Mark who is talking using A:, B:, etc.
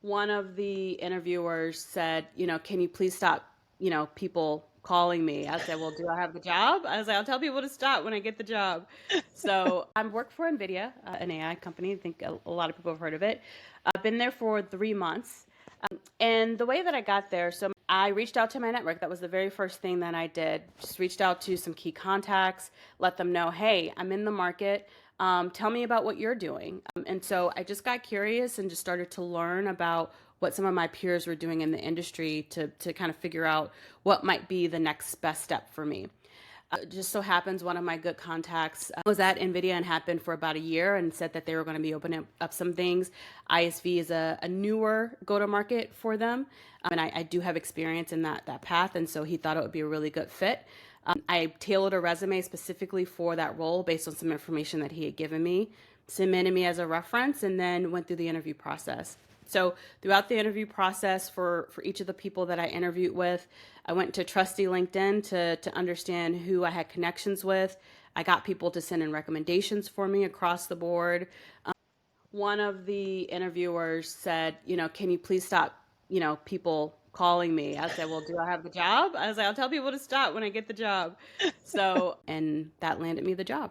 A: One of the interviewers said, can you please stop, people calling me? I said, well, do I have the job? I was like, I'll tell people to stop when I get the job. So I work for NVIDIA, an AI company. I think a lot of people have heard of it. I've been there for 3 months. And the way that I got there, so I reached out to my network. That was the very first thing that I did. Just reached out to some key contacts, let them know, hey, I'm in the market. Tell me about what you're doing. And so I just got curious and just started to learn about what some of my peers were doing in the industry to kind of figure out what might be the next best step for me. It just so happens one of my good contacts was at NVIDIA and had been for about a year and said that they were going to be opening up some things. ISV is a newer go-to-market for them. And I do have experience in that path. And so he thought it would be a really good fit. I tailored a resume specifically for that role based on some information that he had given me, submitted me as a reference, and then went through the interview process. So throughout the interview process for each of the people that I interviewed with, I went to trusty LinkedIn to understand who I had connections with. I got people to send in recommendations for me across the board. One of the interviewers said, can you please stop, people calling me? I said, well, do I have the job? I was like, I'll tell people to stop when I get the job. So, and that landed me the job.